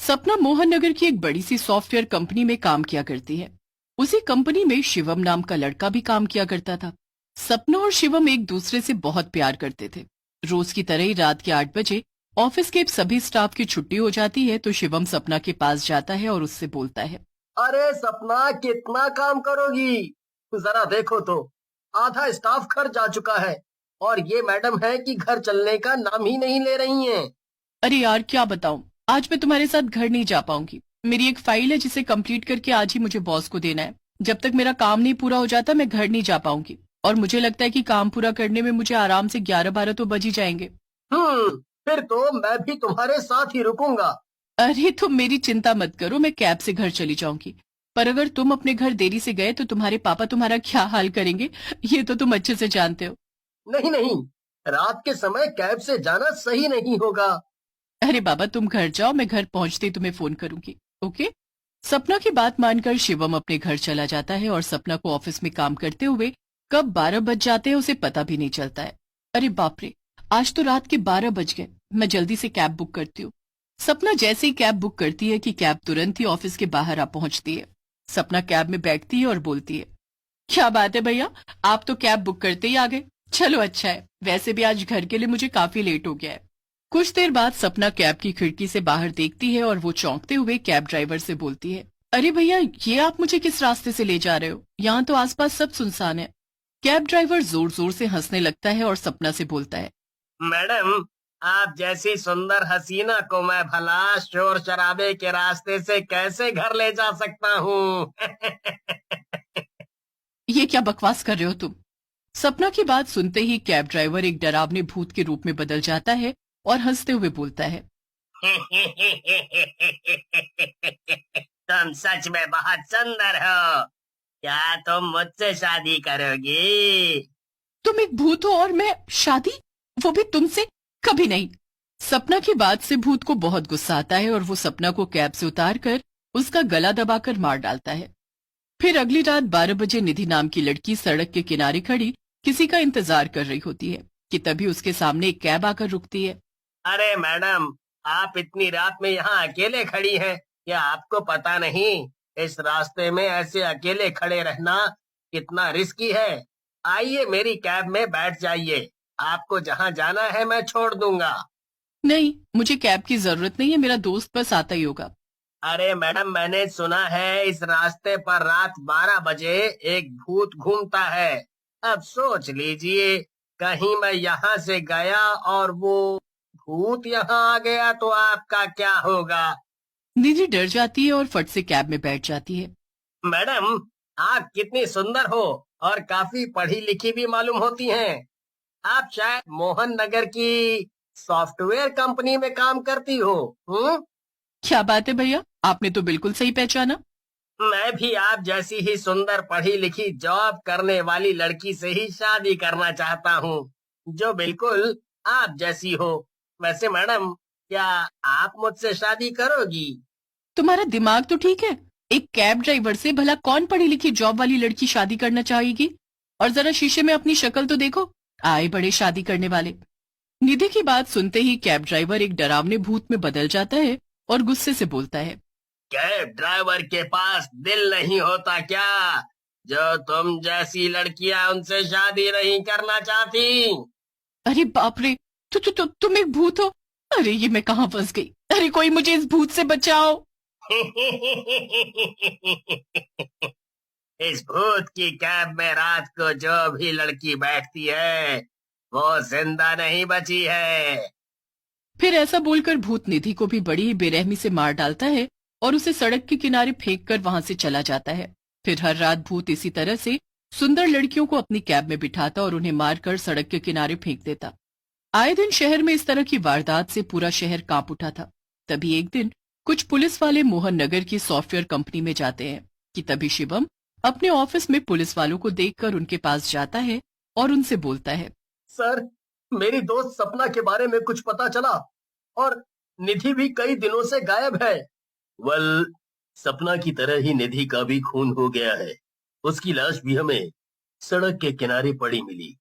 सपना मोहन नगर की एक बड़ी सी सॉफ्टवेयर कंपनी में काम किया करती है। उसी कंपनी में शिवम नाम का लड़का भी काम किया करता था। सपना और शिवम एक दूसरे से बहुत प्यार करते थे। रोज की तरह ही रात के 8 बजे ऑफिस के सभी स्टाफ की छुट्टी हो जाती है तो शिवम सपना के पास जाता है और उससे बोलता है। अरे सपना, कितना काम करोगी? जरा देखो तो, आधा स्टाफ घर जा चुका है और ये मैडम है कि घर चलने का नाम ही नहीं ले रही हैं। अरे यार क्या बताऊं, आज मैं तुम्हारे साथ घर नहीं जा पाऊंगी। मेरी एक फाइल है जिसे कंप्लीट करके आज ही मुझे बॉस को देना है। जब तक मेरा काम नहीं पूरा हो जाता मैं घर नहीं जा पाऊंगी। और मुझे लगता है कि काम पूरा करने में मुझे आराम से 11-12 तो बज ही जाएंगे। हम्म, फिर तो मैं भी तुम्हारे साथ ही रुकूंगा। अरे तुम मेरी चिंता मत करो, मैं कैब से घर चली जाऊंगी। पर अगर तुम अपने घर देरी से गए तो तुम्हारे पापा तुम्हारा क्या हाल करेंगे, ये तो तुम अच्छे से जानते हो। नहीं नहीं, रात के समय कैब से जाना सही नहीं होगा। अरे बाबा तुम घर जाओ, मैं घर पहुंचते ही तुम्हें फोन करूंगी। ओके। सपना की बात मानकर शिवम अपने घर चला जाता है और सपना को ऑफिस में काम करते हुए कब 12 बज जाते हैं उसे पता भी नहीं चलता है। अरे बाप रे, आज तो रात के 12 बज गए। मैं जल्दी से कैब बुक करती हूँ। सपना जैसे ही कैब बुक करती है कि कैब तुरंत ही ऑफिस के बाहर आ पहुंचती है। सपना कैब में बैठती है और बोलती है, क्या बात है भैया, आप तो कैब बुक करते ही आ गए। चलो अच्छा है, वैसे भी आज घर के लिए मुझे काफी लेट हो गया है। कुछ देर बाद सपना कैब की खिड़की से बाहर देखती है और वो चौंकते हुए कैब ड्राइवर से बोलती है, अरे भैया ये आप मुझे किस रास्ते से ले जा रहे हो? यहाँ तो आसपास सब सुनसान है। कैब ड्राइवर जोर जोर से हंसने लगता है और सपना से बोलता है, मैडम, आप जैसी सुंदर हसीना को मैं भला शोर शराबे के रास्ते से कैसे घर ले जा सकता हूँ? ये क्या बकवास कर रहे हो तुम? सपना की बात सुनते ही कैब ड्राइवर एक डरावने भूत के रूप में बदल जाता है और हंसते हुए बोलता है, तुम सच में बहुत सुंदर हो। क्या तुम मुझसे शादी करोगी? तुम एक भूत हो और मैं शादी, वो भी तुमसे? कभी नहीं। सपना की बात से भूत को बहुत गुस्सा आता है और वो सपना को कैब से उतार कर उसका गला दबाकर मार डालता है। फिर अगली रात 12 बजे निधि नाम की लड़की सड़क के किनारे खड़ी किसी का इंतजार कर रही होती है कि तभी उसके सामने एक कैब आकर रुकती है। अरे मैडम, आप इतनी रात में यहाँ अकेले खड़ी हैं, क्या आपको पता नहीं इस रास्ते में ऐसे अकेले खड़े रहना कितना रिस्की है? आइए मेरी कैब में बैठ जाइए, आपको जहाँ जाना है मैं छोड़ दूंगा। नहीं, मुझे कैब की जरूरत नहीं है, मेरा दोस्त बस आता ही होगा। अरे मैडम, मैंने सुना है इस रास्ते पर रात 12 बजे एक भूत घूमता है। अब सोच लीजिए, कहीं मैं यहाँ से गया और वो भूत यहाँ आ गया तो आपका क्या होगा? निधि डर जाती है और फट से कैब में बैठ जाती है। मैडम, आप कितनी सुंदर हो और काफी पढ़ी लिखी भी मालूम होती हैं। आप शायद मोहन नगर की सॉफ्टवेयर कंपनी में काम करती हो। हम्म, क्या बात है भैया, आपने तो बिल्कुल सही पहचाना। मैं भी आप जैसी ही सुंदर पढ़ी लिखी जॉब करने वाली लड़की से ही शादी करना चाहता हूँ, जो बिल्कुल आप जैसी हो। वैसे मैडम, क्या आप मुझसे शादी करोगी? तुम्हारा दिमाग तो ठीक है? एक कैब ड्राइवर से भला कौन पढ़ी लिखी जॉब वाली लड़की शादी करना चाहेगी? और जरा शीशे में अपनी शक्ल तो देखो, आए बड़े शादी करने वाले। निधि की बात सुनते ही कैब ड्राइवर एक डरावने भूत में बदल जाता है और गुस्से से बोलता है, कैब ड्राइवर के पास दिल नहीं होता क्या, जो तुम जैसी लड़कियां उनसे शादी नहीं करना चाहती? अरे बाप रे, तुम एक भूत हो? अरे ये मैं कहाँ फंस गई? अरे कोई मुझे इस भूत से बचाओ। इस भूत की कैब में रात को जो भी लड़की बैठती है वो जिंदा नहीं बची है। फिर ऐसा बोलकर भूत निधि को भी बड़ी ही बेरहमी से मार डालता है और उसे सड़क के किनारे फेंक कर वहां से चला जाता है। फिर हर रात भूत इसी तरह से सुंदर लड़कियों को अपनी कैब में बिठाता और उन्हें मारकर सड़क के किनारे फेंक देता। आए दिन शहर में इस तरह की वारदात से पूरा शहर कांप उठा था। तभी एक दिन कुछ पुलिस वाले मोहन नगर की सॉफ्टवेयर कंपनी में जाते हैं कि तभी शिवम अपने ऑफिस में पुलिस वालों को देखकर उनके पास जाता है और उनसे बोलता है, सर, मेरी दोस्त सपना के बारे में कुछ पता चला और निधि भी कई दिनों से गायब है। वेल, सपना की तरह ही निधि का भी खून हो गया है। उसकी लाश भी हमें सड़क के किनारे पड़ी मिली।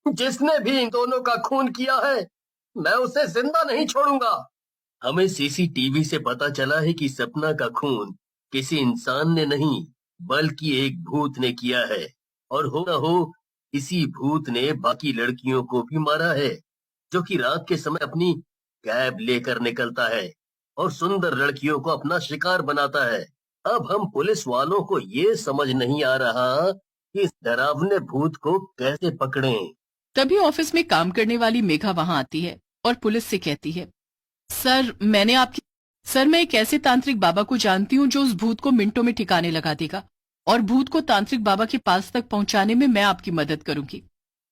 जिसने भी इन दोनों का खून किया है, मैं उसे जिंदा नहीं छोड़ूंगा। हमें सीसीटीवी से पता चला है कि सपना का खून किसी इंसान ने नहीं बल्कि एक भूत ने किया है। और हो न हो इसी भूत ने बाकी लड़कियों को भी मारा है, जो कि रात के समय अपनी कैब लेकर निकलता है और सुंदर लड़कियों को अपना शिकार बनाता है। अब हम पुलिस वालों को ये समझ नहीं आ रहा कि इस डरावने भूत को कैसे पकड़ें। तभी ऑफिस में काम करने वाली मेघा वहां आती है और पुलिस से कहती है, सर मैं एक ऐसे तांत्रिक बाबा को जानती हूँ जो उस भूत को मिनटों में ठिकाने लगा देगा और भूत को तांत्रिक बाबा के पास तक पहुंचाने में मैं आपकी मदद करूंगी।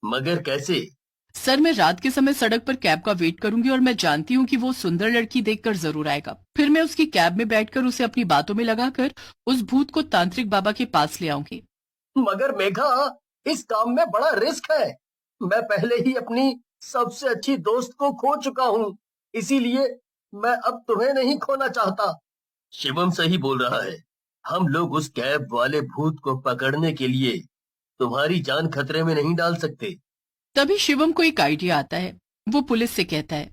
मगर कैसे? सर मैं रात के समय सड़क पर कैब का वेट करूंगी और मैं जानती हूँ कि वो सुंदर लड़की देखकर जरूर आएगा। फिर मैं उसकी कैब में बैठकर उसे अपनी बातों में लगाकर उस भूत को तांत्रिक बाबा के पास ले आऊंगी। मगर मेघा, इस काम में बड़ा रिस्क है। मैं पहले ही अपनी सबसे अच्छी दोस्त को खो चुका हूँ, इसीलिए मैं अब तुम्हें नहीं खोना चाहता। शिवम सही बोल रहा है। हम लोग उस कैब वाले भूत को पकड़ने के लिए तुम्हारी जान खतरे में नहीं डाल सकते। तभी शिवम को एक आइडिया आता है। वो पुलिस से कहता है,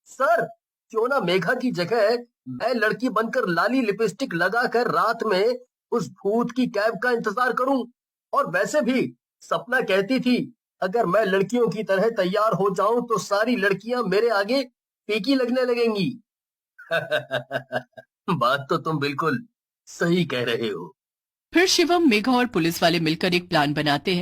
सर, क्यों ना मेघा की जगह मैं लड़की बनकर लाली लिपस्टिक लगाकर रात में उस भूत की कैब का इंतजार करूं। और वैसे भी सपना कहती थी, अगर मैं लड़कियों की तरह तैयार हो जाऊं तो सारी लड़कियां मेरे आगे फीकी लगने लगेंगी। बात तो तुम बिल्कुल सही कह रहे हो। फिर शिवम, मेघा और पुलिस वाले मिलकर एक प्लान बनाते हैं